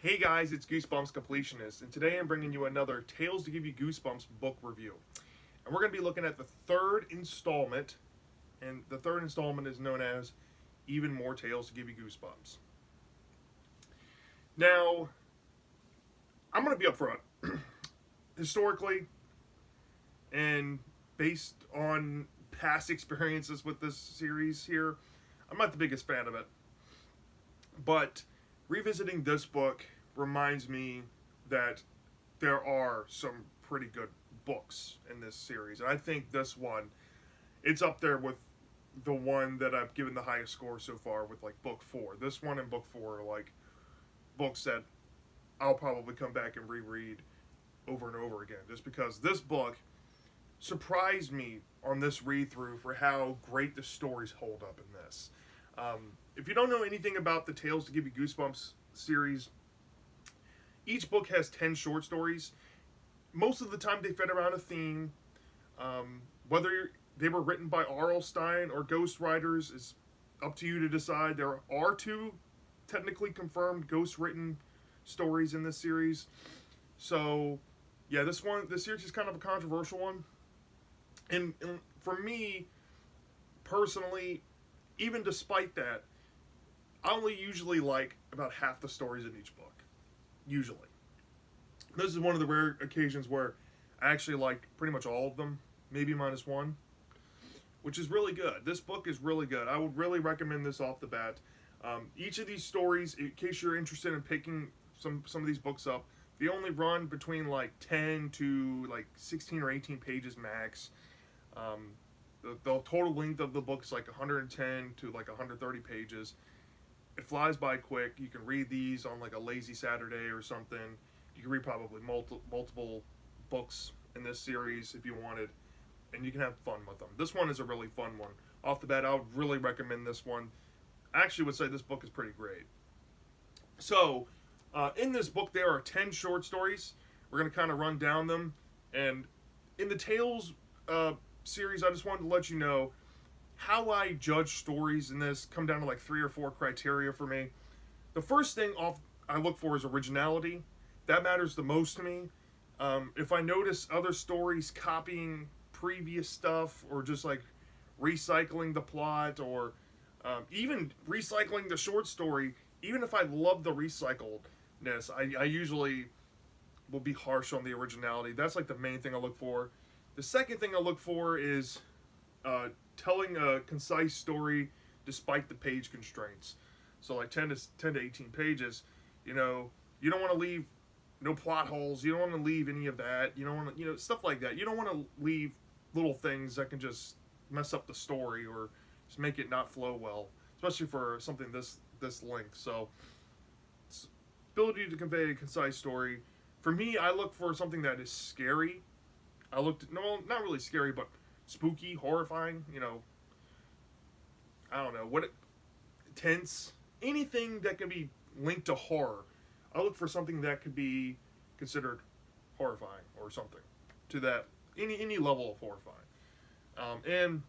Hey guys, it's Goosebumps Completionist, and today I'm bringing you another Tales to Give You Goosebumps book review. And we're going to be looking at the third installment, and the third installment is known as Even More Tales to Give You Goosebumps. Now, I'm going to be upfront. Historically, and based on past experiences with this series here, I'm not the biggest fan of it. But revisiting this book reminds me that there are some pretty good books in this series. And I think this one, it's up there with the one that I've given the highest score so far with like book 4. This one and book 4 are like books that I'll probably come back and reread over and over again. Just because this book surprised me on this read through for how great the stories hold up in this. If you don't know anything about the Tales to Give You Goosebumps series, each book has 10 short stories. Most of the time they fit around a theme. Whether they were written by R.L. Stine or ghost writers is up to you to decide. There are 2 technically confirmed ghost written stories in this series. So, yeah, this series is kind of a controversial one. And for me, personally, even despite that, I only usually like about half the stories in each book. Usually. This is one of the rare occasions where I actually liked pretty much all of them, maybe minus one, which is really good. This book is really good. I would really recommend this off the bat. Each of these stories, in case you're interested in picking some of these books up, they only run between like 10 to like 16 or 18 pages max. The total length of the book is like 110 to like 130 pages. It flies by quick. You can read these on like a lazy Saturday or something. You can read probably multiple books in this series if you wanted, and you can have fun with them. This one is a really fun one. Off the bat, I would really recommend this one. I actually would say this book is pretty great. So, in this book, there are 10 short stories. We're going to kind of run down them. And in the Tales series, I just wanted to let you know how I judge stories in this come down to like 3 or 4 criteria for me. The first thing I look for is originality. That matters the most to me. If I notice other stories copying previous stuff or just like recycling the plot or even recycling the short story, even if I love the recycledness, I usually will be harsh on the originality. That's like the main thing I look for. The second thing I look for is telling a concise story despite the page constraints. So like 10 to 18 pages, you don't want to leave no plot holes. You don't want to leave any of that. You don't want to, stuff like that. You don't want to leave little things that can just mess up the story or just make it not flow well, especially for something this length. So, ability to convey a concise story. For me, I look for something that is scary. Not really scary, but spooky, horrifying, I don't know, tense, anything that can be linked to horror. I look for something that could be considered horrifying or something to that, any level of horrifying. And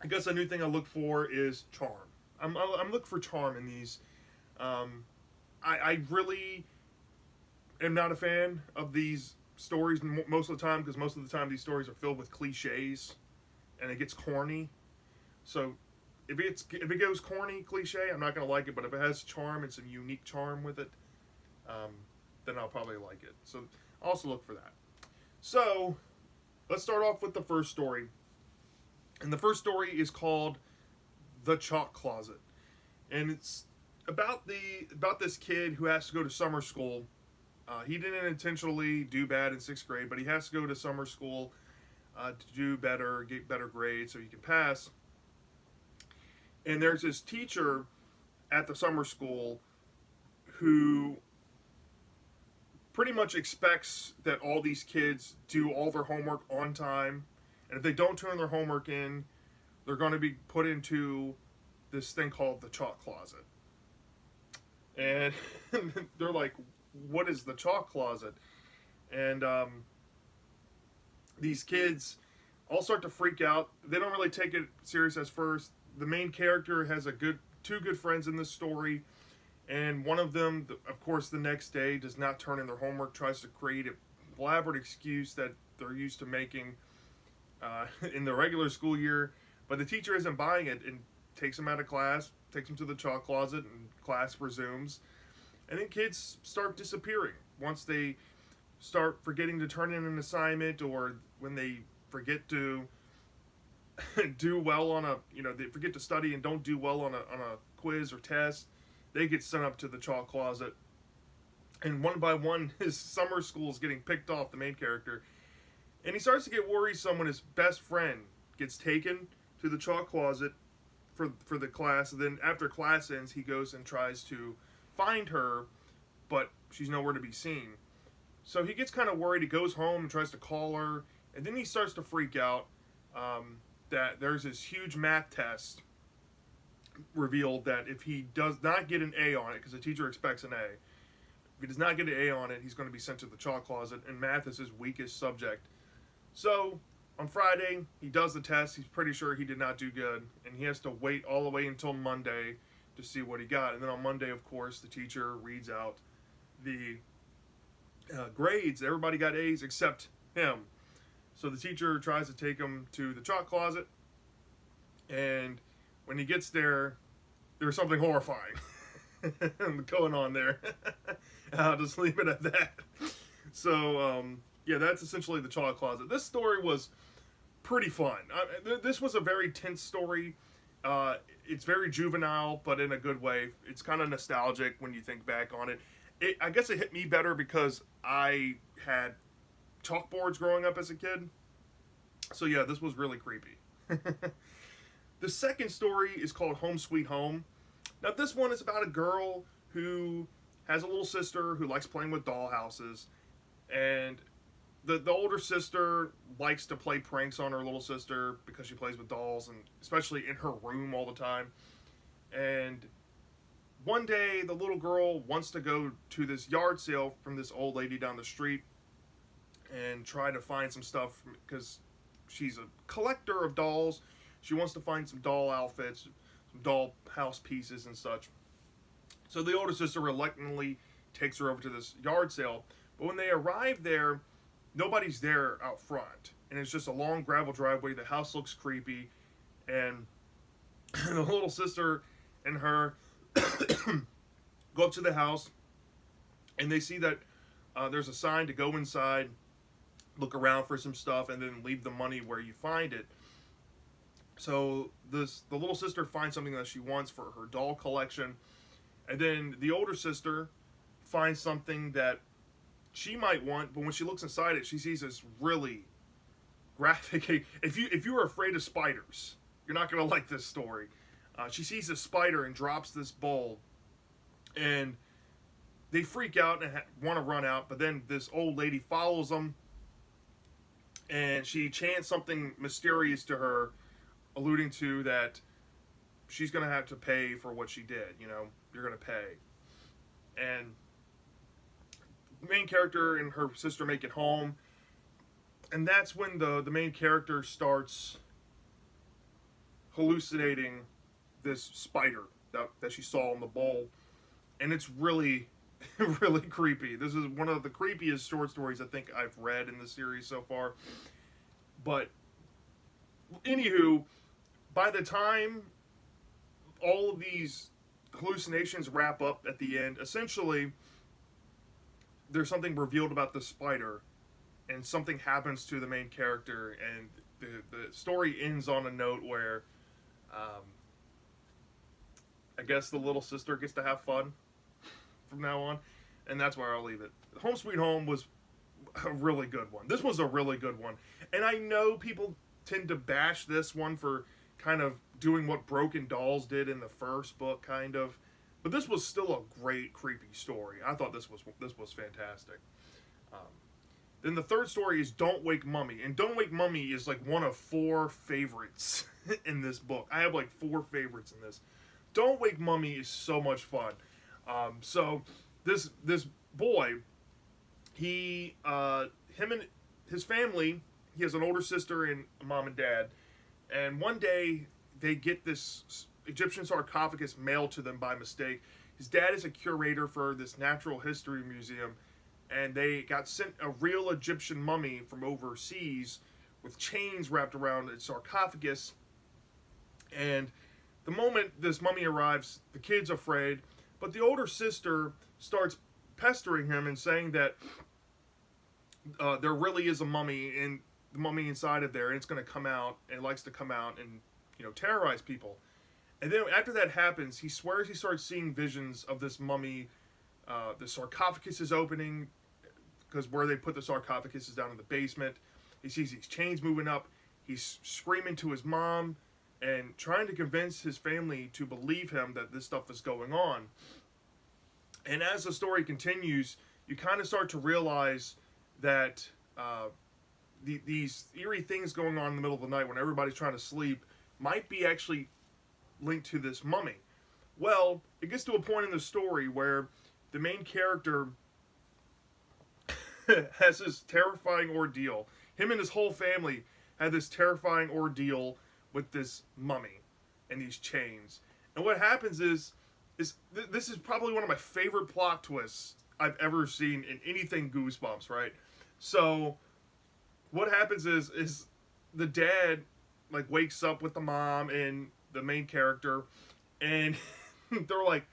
I guess a new thing I look for is charm. I'm looking for charm in these. I really am not a fan of these stories most of the time, because most of the time these stories are filled with cliches and it gets corny. So if it goes corny, cliche, I'm not going to like it. But if it has charm and some unique charm with it, then I'll probably like it. So I also look for that. So let's start off with the first story. And the first story is called The Chalk Closet. And it's about this kid who has to go to summer school. He didn't intentionally do bad in 6th grade, but he has to go to summer school to do better, get better grades so he can pass. And there's this teacher at the summer school who pretty much expects that all these kids do all their homework on time. And if they don't turn their homework in, they're going to be put into this thing called the chalk closet. And they're like, what is the chalk closet? And these kids all start to freak out. They don't really take it serious at first. The main character has two good friends in this story, And one of them, of course, the next day does not turn in their homework, tries to create a elaborate excuse that they're used to making in the regular school year, but the teacher isn't buying it and takes him out of class, takes him to the chalk closet, and class resumes. And then kids start disappearing once they start forgetting to turn in an assignment, or when they forget to do well on a, they forget to study and don't do well on a quiz or test. They get sent up to the chalk closet, and one by one, his summer school is getting picked off, the main character, and he starts to get worrisome when his best friend gets taken to the chalk closet for the class. And then after class ends, he goes and tries to find her, but she's nowhere to be seen. So he gets kind of worried. He goes home and tries to call her, and then he starts to freak out that there's this huge math test revealed that if he does not get an A on it, because the teacher expects an A, if he does not get an A on it, he's going to be sent to the chalk closet, and math is his weakest subject. So on Friday, he does the test. He's pretty sure he did not do good, and he has to wait all the way until Monday to see what he got. And then on Monday, of course, the teacher reads out the grades. Everybody got A's except him. So the teacher tries to take him to the chalk closet, and when he gets there, there's something horrifying going on there. I'll just leave it at that. So, yeah, that's essentially the chalk closet. This story was pretty fun. This was a very tense story. It's very juvenile, but in a good way. It's kind of nostalgic when you think back on it. I guess it hit me better because I had chalkboards growing up as a kid. So yeah, this was really creepy. The second story is called Home Sweet Home. Now this one is about a girl who has a little sister who likes playing with dollhouses, and the older sister likes to play pranks on her little sister because she plays with dolls, and especially in her room all the time. And one day the little girl wants to go to this yard sale from this old lady down the street and try to find some stuff because she's a collector of dolls. She wants to find some doll outfits, some doll house pieces and such. So the older sister reluctantly takes her over to this yard sale. But when they arrive there, nobody's there out front. And it's just a long gravel driveway. The house looks creepy. And the little sister and her go up to the house. And they see that there's a sign to go inside, look around for some stuff, and then leave the money where you find it. So the little sister finds something that she wants for her doll collection, and then the older sister finds something that she might want, but when she looks inside it, she sees this really graphic. If you are afraid of spiders, you're not gonna like this story. She sees a spider and drops this bowl, and they freak out and want to run out. But then this old lady follows them, and she chants something mysterious to her, alluding to that she's going to have to pay for what she did. You're going to pay. And the main character and her sister make it home, and that's when the main character starts hallucinating this spider that she saw in the bowl, and it's really really creepy. This is one of the creepiest short stories I think I've read in the series so far. But anywho, by the time all of these hallucinations wrap up at the end, essentially there's something revealed about the spider, and something happens to the main character, and the story ends on a note where I guess the little sister gets to have fun from now on, and that's where I'll leave it. Home Sweet Home was a really good one. This was a really good one, and I know people tend to bash this one for kind of doing what Broken Dolls did in the first book, kind of, but this was still a great creepy story. I thought this was fantastic. Then the third story is Don't Wake Mummy, and Don't Wake Mummy is like one of 4 favorites in this book. I have like 4 favorites in this. Don't Wake Mummy is so much fun. So this boy, him and his family, he has an older sister and a mom and dad, and one day they get this Egyptian sarcophagus mailed to them by mistake. his dad is a curator for this natural history museum, and they got sent a real Egyptian mummy from overseas with chains wrapped around its sarcophagus. And the moment this mummy arrives, the kid's afraid, but the older sister starts pestering him and saying that there really is a mummy, and the mummy inside of there, and it's going to come out, and it likes to come out and terrorize people. And then after that happens, he swears he starts seeing visions of this mummy. The sarcophagus is opening, because where they put the sarcophagus is down in the basement. He sees these chains moving up. He's screaming to his mom and trying to convince his family to believe him that this stuff is going on. And as the story continues, you kind of start to realize that these eerie things going on in the middle of the night when everybody's trying to sleep might be actually linked to this mummy. Well, it gets to a point in the story where the main character has this terrifying ordeal. Him and his whole family had this terrifying ordeal with this mummy and these chains. And what happens is this is probably one of my favorite plot twists I've ever seen in anything Goosebumps, right? So what happens is the dad like wakes up with the mom and the main character, and they're like,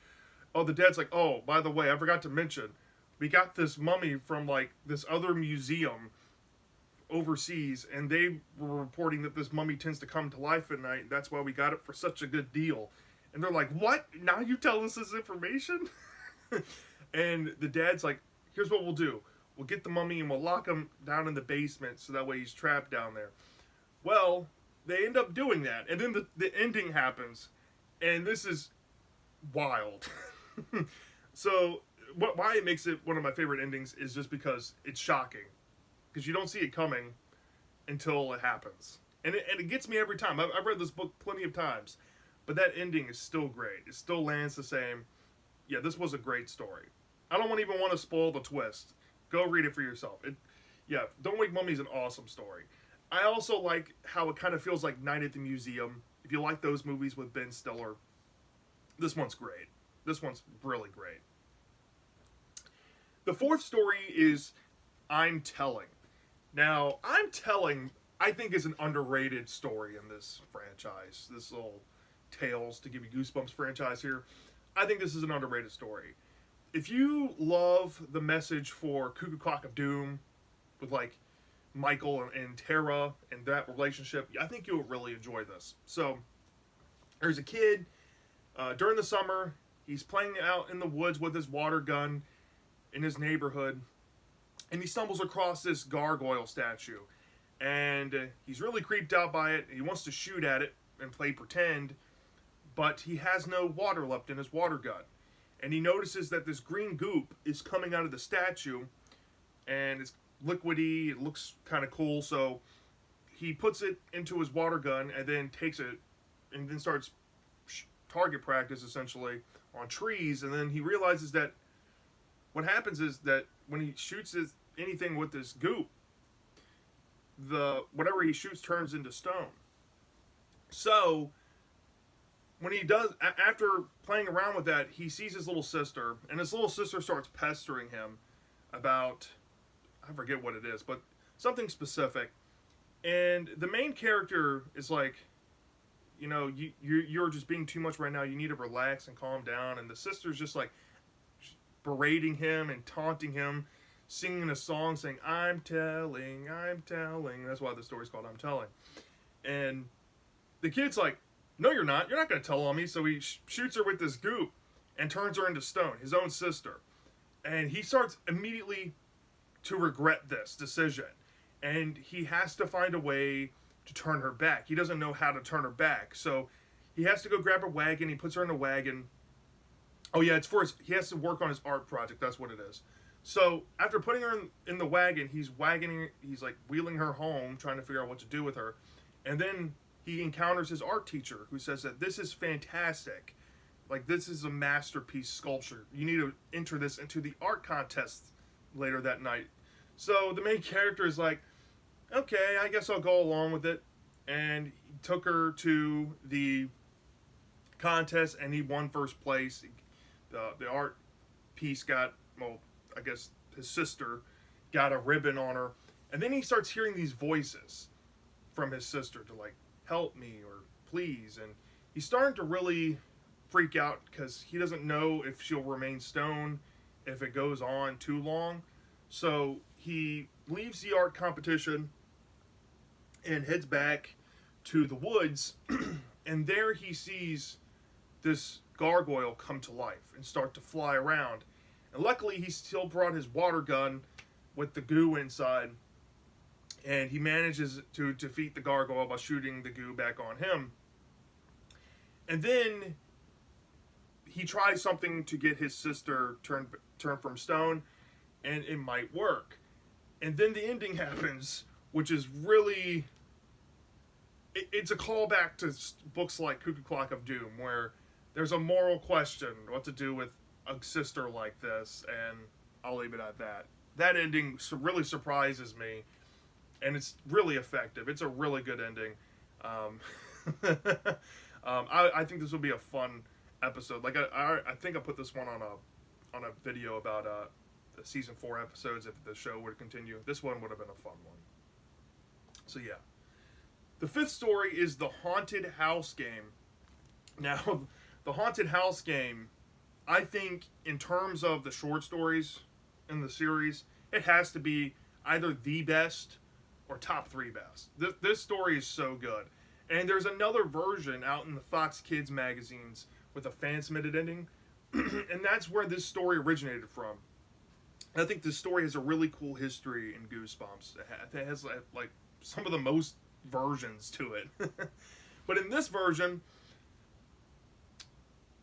oh, the dad's like, oh, by the way, I forgot to mention, we got this mummy from like this other museum overseas, and they were reporting that this mummy tends to come to life at night, and that's why we got it for such a good deal. And they're like, what? Now you tell us this information? And the dad's like, here's what we'll do. We'll get the mummy and we'll lock him down in the basement so that way he's trapped down there. Well, they end up doing that. And then the ending happens. And this is wild. So, why it makes it one of my favorite endings is just because it's shocking. Because you don't see it coming until it happens. And it gets me every time. I've read this book plenty of times. But that ending is still great. It still lands the same. Yeah, this was a great story. I don't even want to spoil the twist. Go read it for yourself. Don't Wake Mummy is an awesome story. I also like how it kind of feels like Night at the Museum. If you like those movies with Ben Stiller, this one's great. This one's really great. The fourth story is I'm Telling. Now, I'm Telling, I think, is an underrated story in this franchise. This little Tales to Give You Goosebumps franchise here. I think this is an underrated story. If you love the message for Cuckoo Clock of Doom with like Michael and Tara and that relationship, I think you'll really enjoy this. So there's a kid during the summer. He's playing out in the woods with his water gun in his neighborhood, and he stumbles across this gargoyle statue, and he's really creeped out by it. He wants to shoot at it and play pretend, but he has no water left in his water gun. And he notices that this green goop is coming out of the statue, and it's liquidy, it looks kind of cool, so he puts it into his water gun and then takes it and then starts target practice, essentially, on trees. And then he realizes that what happens is that when he shoots anything with this goop, whatever he shoots turns into stone. So when he does, after playing around with that, he sees his little sister, and his little sister starts pestering him about, I forget what it is, but something specific. And the main character is like, you're just being too much right now. You need to relax and calm down. And the sister's just like berating him and taunting him, singing a song saying, I'm telling, I'm telling. That's why the story's called I'm Telling. And the kid's like, no, you're not. You're not going to tell on me. So he shoots her with this goop and turns her into stone, his own sister. And he starts immediately to regret this decision. And he has to find a way to turn her back. He doesn't know how to turn her back. So he has to go grab a wagon. He puts her in a wagon. Oh, yeah, he has to work on his art project. That's what it is. So after putting her in the wagon, he's like wheeling her home, trying to figure out what to do with her. And then he encounters his art teacher, who says that this is fantastic. Like, this is a masterpiece sculpture. You need to enter this into the art contest later that night. So the main character is like, okay, I guess I'll go along with it. And he took her to the contest, and he won first place. The art piece got, well, I guess his sister got a ribbon on her, and then he starts hearing these voices from his sister to like help me or please, and he's starting to really freak out because he doesn't know if she'll remain stone if it goes on too long. So he leaves the art competition and heads back to the woods, and there he sees this gargoyle come to life and start to fly around. And luckily, he still brought his water gun with the goo inside, and he manages to defeat the gargoyle by shooting the goo back on him. And then he tries something to get his sister turned from stone, and it might work. And then the ending happens, which is really, it's a callback to books like Cuckoo Clock of Doom, where there's a moral question what to do with a sister like this, and I'll leave it at that. That ending really surprises me, and it's really effective. It's a really good ending. I think this will be a fun episode. Like I think I put this one on a video about the season 4 episodes if the show would continue. This one would have been a fun one. So yeah, the 5th story is the Haunted House game. Now, the Haunted House game, I think in terms of the short stories in the series, it has to be either the best or top 3 best. This story is so good. And there's another version out in the Fox Kids magazines with a fan-submitted ending, and that's where this story originated from. And I think this story has a really cool history in Goosebumps. It has like some of the most versions to it. But in this version,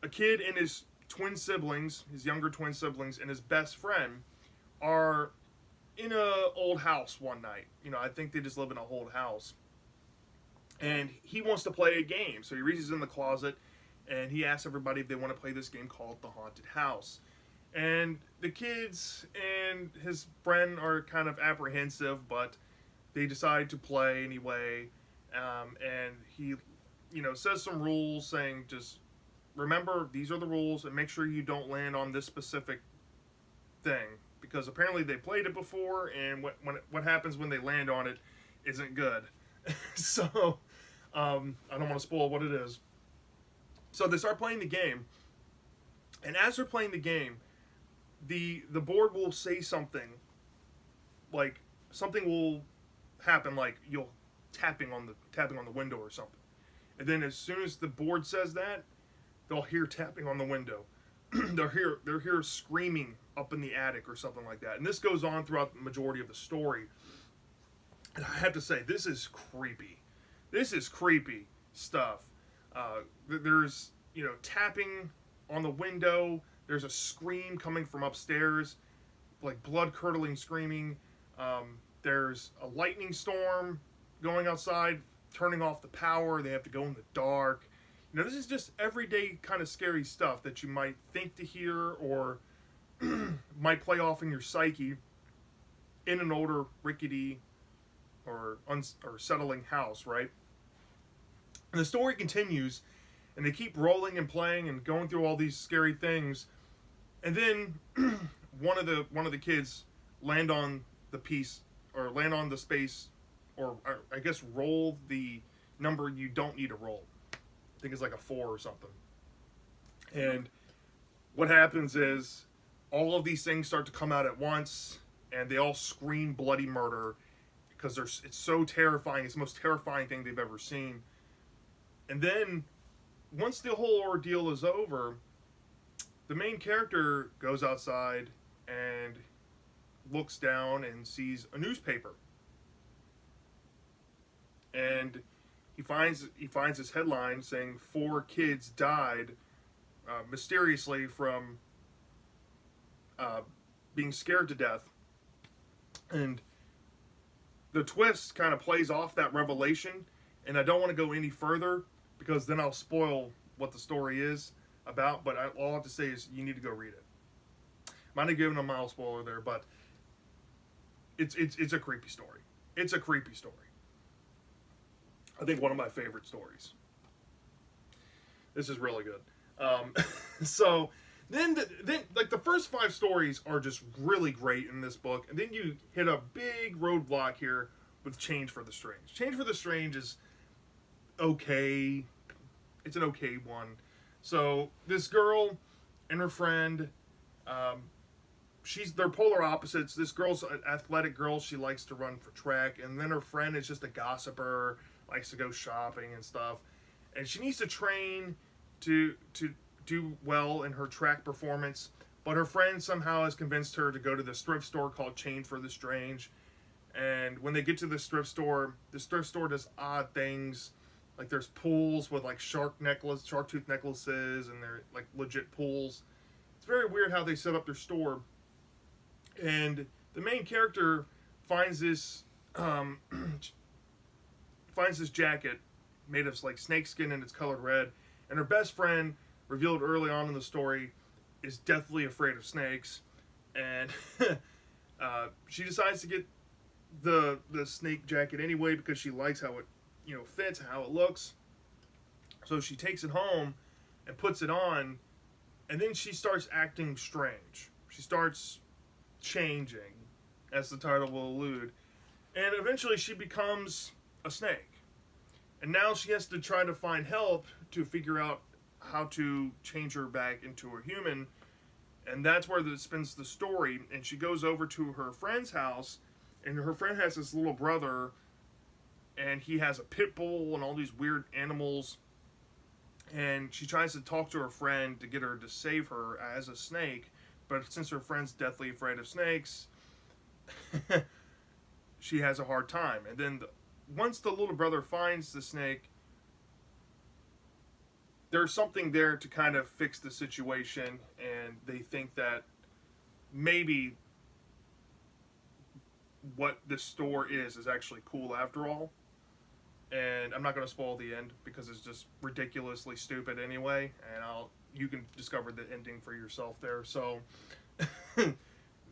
a kid and his twin siblings, his younger twin siblings, and his best friend are in a old house one night. You know, I think they just live in a old house. And he wants to play a game. So he reaches in the closet and he asks everybody if they want to play this game called The Haunted House. And the kids and his friend are kind of apprehensive, but they decide to play anyway. And he, says some rules saying just remember these are the rules and make sure you don't land on this specific thing. Because apparently they played it before, and what happens when they land on it isn't good. So, I don't want to spoil what it is. So they start playing the game, and as they're playing the game, the board will say something, like something will happen, like you'll tapping on the window or something, and then as soon as the board says that, they'll hear tapping on the window. they'll hear screaming up in the attic or something like that, and this goes on throughout the majority of the story. And I have to say, this is creepy. This is creepy stuff. There's, tapping on the window. There's a scream coming from upstairs, like blood-curdling screaming. There's a lightning storm going outside, turning off the power. They have to go in the dark. This is just everyday kind of scary stuff that you might think to hear or might play off in your psyche in an older, rickety, or settling house, right? And the story continues, and they keep rolling and playing and going through all these scary things, and then one of the kids land on the piece, or land on the space, or I guess roll the number you don't need to roll. I think it's like a 4 or something. And what happens is all of these things start to come out at once, and they all scream bloody murder. Because it's so terrifying. It's the most terrifying thing they've ever seen. And then, once the whole ordeal is over, the main character goes outside and looks down and sees a newspaper. And he finds this headline saying 4 kids died mysteriously from being scared to death. And the twist kind of plays off that revelation, and I don't want to go any further because then I'll spoil what the story is about, but all I have to say is you need to go read it. Might have given a mild spoiler there, but it's a creepy story. It's a creepy story. I think one of my favorite stories. This is really good. So Then like the first five stories are just really great in this book, and then you hit a big roadblock here with Change for the Strange. Change for the Strange is okay. It's an okay one. So this girl and her friend, um, they're polar opposites. This girl's an athletic girl. She likes to run for track, and then her friend is just a gossiper, likes to go shopping and stuff. And she needs to train to do well in her track performance. But her friend somehow has convinced her to go to this thrift store called Change for the Strange. And when they get to this thrift store does odd things. Like there's pools with like shark tooth necklaces, and they're like legit pools. It's very weird how they set up their store. And the main character finds this finds this jacket made of like snakeskin, and it's colored red. And her best friend, revealed early on in the story, is deathly afraid of snakes, and she decides to get the snake jacket anyway because she likes how it fits, how it looks. So she takes it home and puts it on, and then she starts acting strange. She starts changing, as the title will allude, and eventually she becomes a snake. And now she has to try to find help to figure out how to change her back into a human. And that's where it spins the story. And she goes over to her friend's house, and her friend has this little brother, and he has a pit bull and all these weird animals. And she tries to talk to her friend to get her to save her as a snake, but since her friend's deathly afraid of snakes, she has a hard time. And then once the little brother finds the snake, there's something there to kind of fix the situation, and they think that maybe what this store is actually cool after all. And I'm not going to spoil the end because it's just ridiculously stupid anyway, and you can discover the ending for yourself there. So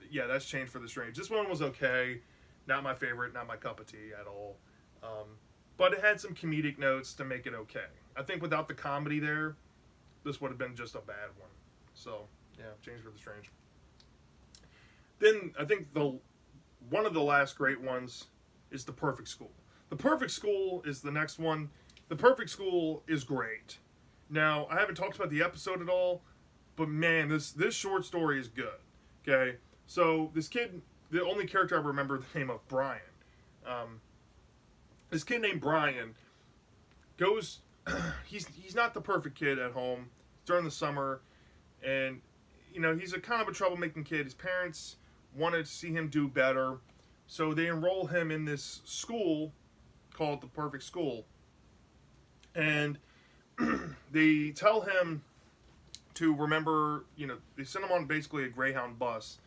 yeah, that's Change for the Strange. This one was okay, not my favorite, not my cup of tea at all. But it had some comedic notes to make it okay. I think without the comedy there, this would have been just a bad one. So yeah, Change for the Strange. Then I think one of the last great ones is The Perfect School. The Perfect School is the next one. The Perfect School is great. Now, I haven't talked about the episode at all, but man, this short story is good. Okay, so this kid, the only character I remember the name of, Brian. This kid named Brian goes. He's not the perfect kid at home. It's during the summer, and he's a kind of a troublemaking kid. His parents wanted to see him do better, so they enroll him in this school called The Perfect School, and they tell him to remember. They send him on basically a Greyhound bus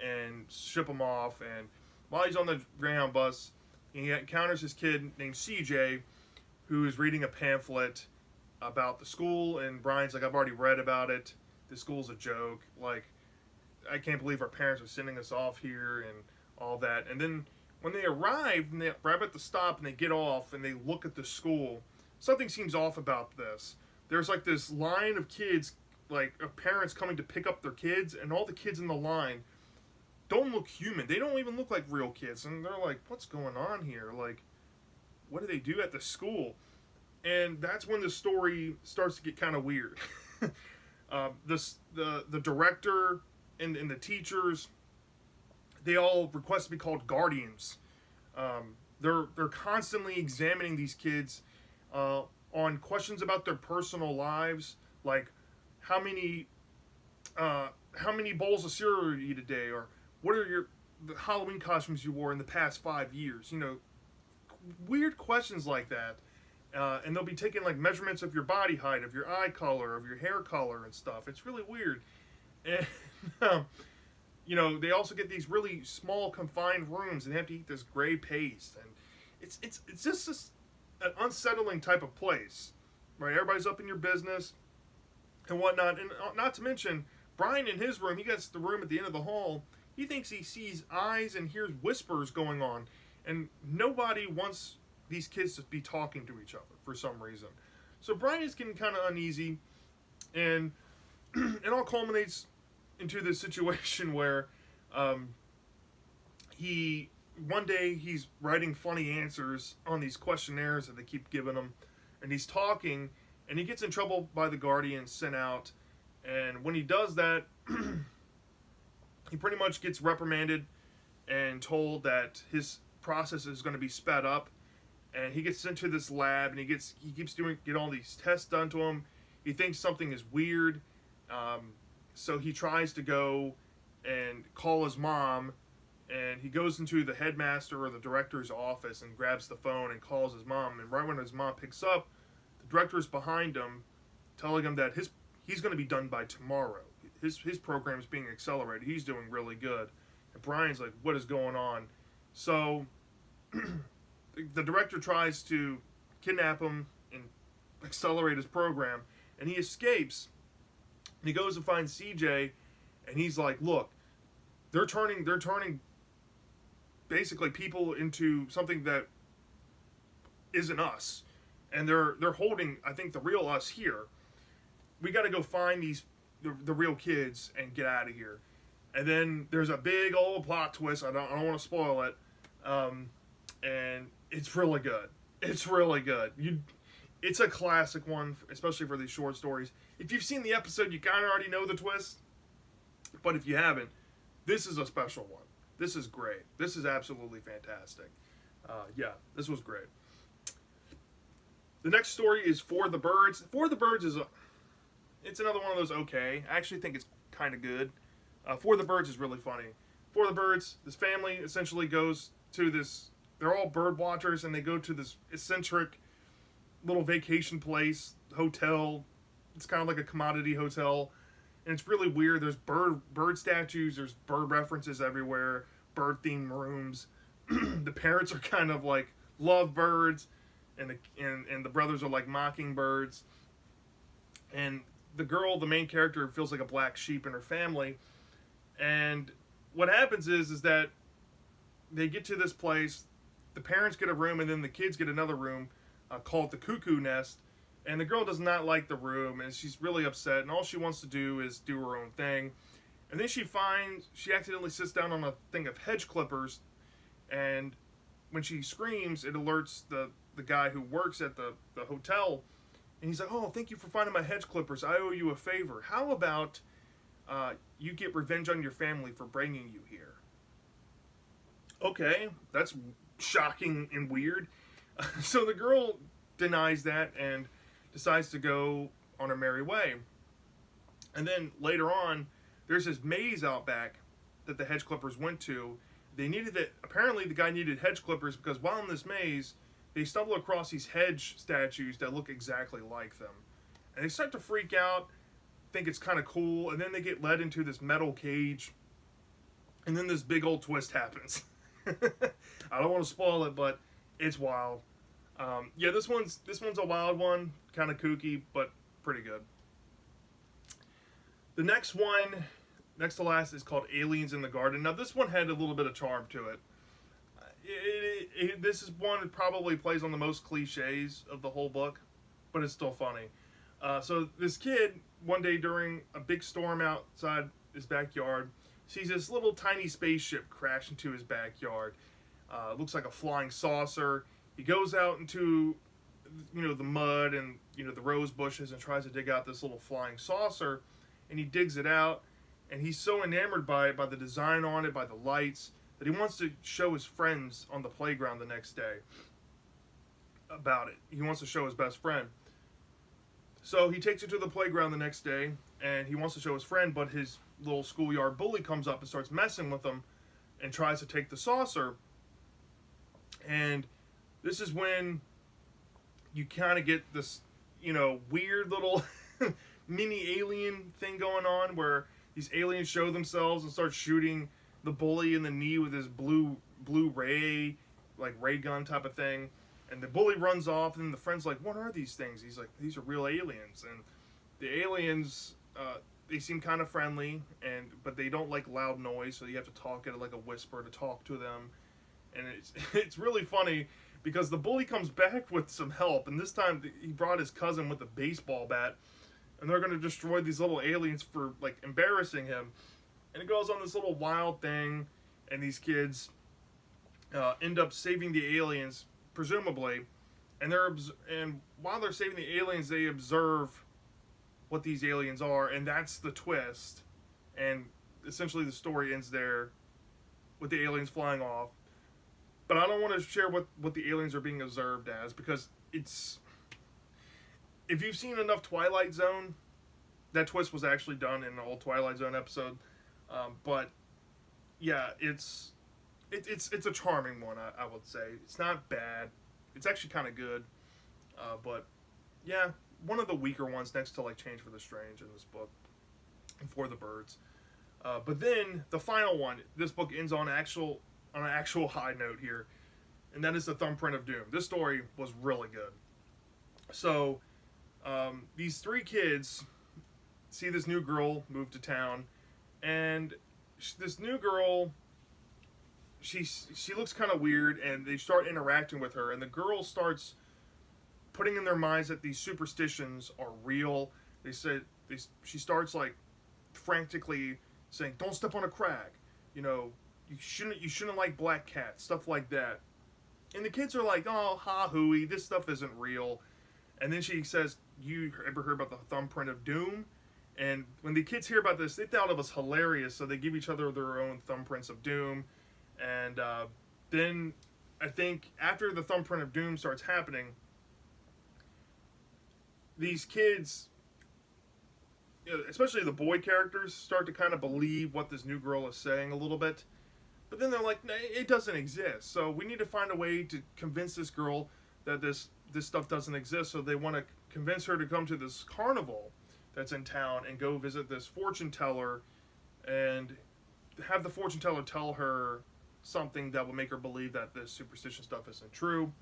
and ship him off. And while he's on the Greyhound bus, he encounters this kid named CJ, who is reading a pamphlet about the school, and Brian's like, I've already read about it. This school's a joke. Like, I can't believe our parents are sending us off here and all that. And then when they arrive at the stop and they get off and they look at the school, something seems off about this. There's like this line of kids, like of parents coming to pick up their kids, and all the kids in the line don't look human. They don't even look like real kids. And they're like, what's going on here? Like, what do they do at the school? And that's when the story starts to get kind of weird. The director and the teachers, they all request to be called guardians. They're constantly examining these kids on questions about their personal lives, like how many bowls of cereal you eat a day, or what are the Halloween costumes you wore in the past 5 years. Weird questions like that. And they'll be taking like measurements of your body height, of your eye color, of your hair color and stuff. It's really weird. And they also get these really small confined rooms and they have to eat this gray paste, and it's just an unsettling type of place, right? Everybody's up in your business and whatnot, and not to mention Brian in his room. He gets the room at the end of the hall. He thinks he sees eyes and hears whispers going on, and nobody wants these kids to be talking to each other for some reason. So Brian is getting kind of uneasy, and it all culminates into this situation where um, he one day he's writing funny answers on these questionnaires that they keep giving him, and he's talking, and he gets in trouble by the Guardians sent out, and when he does that, he pretty much gets reprimanded and told that his process is going to be sped up, and he gets sent to this lab, and he keeps get all these tests done to him. He thinks something is weird, so he tries to go and call his mom, and he goes into the headmaster or the director's office and grabs the phone and calls his mom. And right when his mom picks up, the director's behind him, telling him that he's going to be done by tomorrow. His program's being accelerated. He's doing really good. And Brian's like, "What is going on?" So the director tries to kidnap him and accelerate his program, and he escapes. And he goes and finds CJ, and he's like, "Look, they're turning basically people into something that isn't us, and they're holding, I think, the real us here. We got to go find the real kids and get out of here." And then there's a big old plot twist. I don't want to spoil it, and it's really good. It's really good. It's a classic one, especially for these short stories. If you've seen the episode, you kind of already know the twist, but if you haven't, this is a special one. This is great. This is absolutely fantastic. Yeah, this was great. The next story is For the Birds. For the Birds it's another one of those okay. I actually think it's kind of good. For the Birds is really funny. For the Birds, this family essentially goes to this, they're all bird watchers, and they go to this eccentric little vacation place, hotel. It's kind of like a commodity hotel. And it's really weird. There's bird statues. There's bird references everywhere. Bird themed rooms. The parents are kind of like love birds, and the brothers are like mockingbirds. And the girl, the main character, feels like a black sheep in her family. And what happens is that they get to this place. The parents get a room, and then the kids get another room called the Cuckoo Nest. And the girl does not like the room, and she's really upset, and all she wants to do is do her own thing. And then she accidentally sits down on a thing of hedge clippers, and when she screams, it alerts the guy who works at the hotel, and he's like, "Oh, thank you for finding my hedge clippers. I owe you a favor. How about you get revenge on your family for bringing you here?" Okay, that's shocking and weird. So the girl denies that and decides to go on her merry way. And then later on, there's this maze out back that the hedge clippers went to. They needed it. Apparently, the guy needed hedge clippers because while in this maze, they stumble across these hedge statues that look exactly like them. And they start to freak out, think it's kind of cool, and then they get led into this metal cage. And then this big old twist happens. I don't want to spoil it, but it's wild. Yeah, this one's a wild one, kind of kooky, but pretty good. The next to last, is called Aliens in the Garden. Now, this one had a little bit of charm to it. This is one that probably plays on the most cliches of the whole book, but it's still funny. So this kid, one day during a big storm outside his backyard, sees this little tiny spaceship crash into his backyard. It looks like a flying saucer. He goes out into, the mud and, the rose bushes and tries to dig out this little flying saucer, and he digs it out, and he's so enamored by it, by the design on it, by the lights, that he wants to show his friends on the playground the next day about it. He wants to show his best friend. So he takes it to the playground the next day, and he wants to show his friend, but his little schoolyard bully comes up and starts messing with him and tries to take the saucer. And this is when you kind of get this, weird little mini alien thing going on where these aliens show themselves and start shooting the bully in the knee with his blue ray, like ray gun type of thing. And the bully runs off, and the friend's like, "What are these things?" He's like, "These are real aliens." And the aliens, they seem kind of friendly, but they don't like loud noise, so you have to talk at like a whisper to talk to them. And it's really funny because the bully comes back with some help, and this time he brought his cousin with a baseball bat, and they're going to destroy these little aliens for like embarrassing him. And it goes on this little wild thing, and these kids end up saving the aliens, presumably, and while they're saving the aliens, they observe what these aliens are, and that's the twist. And essentially, the story ends there with the aliens flying off. But I don't want to share what the aliens are being observed as, because it's, if you've seen enough Twilight Zone, that twist was actually done in an old Twilight Zone episode. But yeah, it's a charming one. I would say it's not bad. It's actually kind of good. But yeah, one of the weaker ones next to like Change for the Strange in this book, and For the Birds. But then the final one, this book ends on an actual high note here, and that is the Thumbprint of Doom. This story was really good. So these three kids see this new girl move to town, and this new girl, she looks kind of weird, and they start interacting with her, and the girl starts putting in their minds that these superstitions are real. She starts like frantically saying, "Don't step on a crack," you know, you shouldn't like black cats, stuff like that. And the kids are like, "Oh, ha hooey, this stuff isn't real." And then she says, "You ever heard about the Thumbprint of Doom?" And when the kids hear about this, they thought it was hilarious, so they give each other their own Thumbprints of Doom. And then I think after the Thumbprint of Doom starts happening, these kids, especially the boy characters, start to kind of believe what this new girl is saying a little bit. But then they're like, "Nah, it doesn't exist. So we need to find a way to convince this girl that this stuff doesn't exist." So they want to convince her to come to this carnival that's in town and go visit this fortune teller, and have the fortune teller tell her something that will make her believe that this superstition stuff isn't true.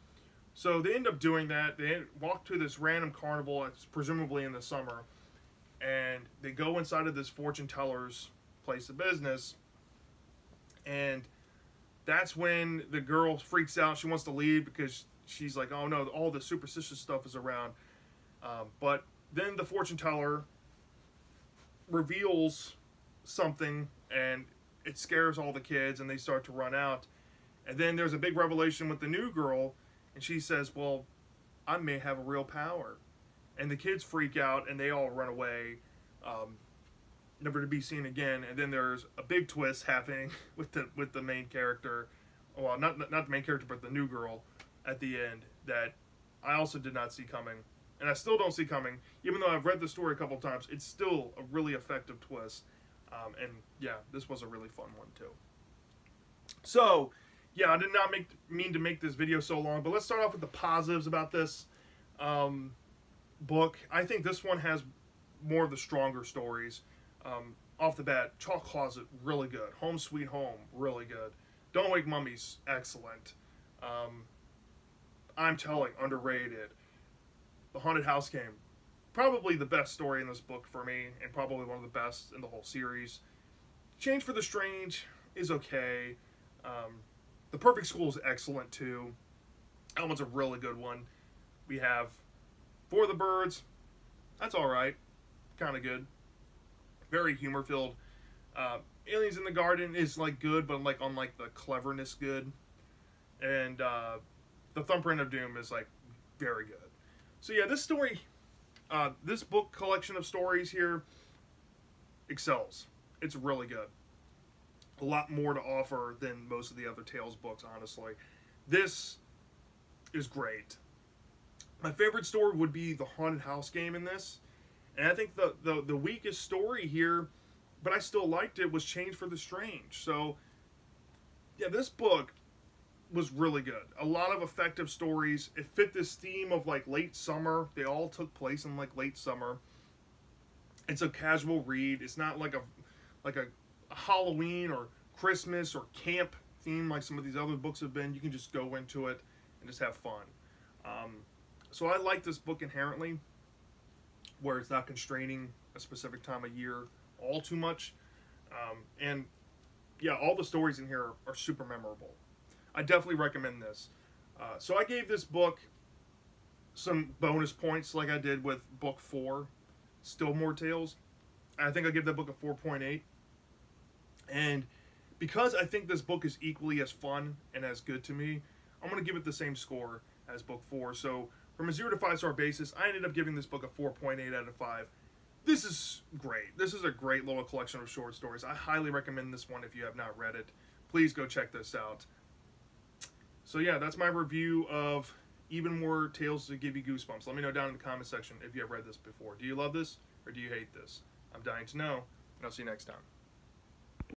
So they end up doing that. They walk to this random carnival, it's presumably in the summer, and they go inside of this fortune teller's place of business. And that's when the girl freaks out. She wants to leave because she's like, "Oh no, all the superstitious stuff is around." But then the fortune teller reveals something, and it scares all the kids, and they start to run out. And then there's a big revelation with the new girl, and she says, "Well, I may have a real power." And the kids freak out, and they all run away, never to be seen again. And then there's a big twist happening with the main character, well, not the main character, but the new girl at the end, that I also did not see coming, and I still don't see coming. Even though I've read the story a couple times, it's still a really effective twist. And yeah, this was a really fun one too. So yeah, I did not mean to make this video so long, but let's start off with the positives about this book. I think this one has more of the stronger stories. Off the bat, Chalk Closet, really good. Home Sweet Home, really good. Don't Wake Mummies, excellent. I'm Telling, underrated. The Haunted House Game, probably the best story in this book for me, and probably one of the best in the whole series. Change for the Strange is okay. The Perfect School is excellent too. That one's a really good one. We have For the Birds, that's alright, kind of good. Very humor filled. Aliens in the Garden is like good, but like on like the cleverness good. And the Thumbprint of Doom is like very good. So yeah, this story, this book collection of stories here excels. It's really good. A lot more to offer than most of the other Tales books, honestly. This is great. My favorite story would be the Haunted House Game in this. And I think the weakest story here, but I still liked it, was Change for the Strange. So yeah, this book was really good. A lot of effective stories. It fit this theme of like late summer. They all took place in like late summer. It's a casual read. It's not like a Halloween or Christmas or camp theme like some of these other books have been. You can just go into it and just have fun. So I like this book inherently, where it's not constraining a specific time of year all too much. And yeah, all the stories in here are super memorable. I definitely recommend this. So I gave this book some bonus points like I did with book 4. Still More Tales. I think I'll give that book a 4.8. And because I think this book is equally as fun and as good to me, I'm going to give it the same score as book 4. So from a 0 to 5 star basis, I ended up giving this book a 4.8 out of 5. This is great. This is a great little collection of short stories. I highly recommend this one if you have not read it. Please go check this out. So yeah, that's my review of Even More Tales to Give You Goosebumps. Let me know down in the comment section if you have read this before. Do you love this or do you hate this? I'm dying to know, and I'll see you next time.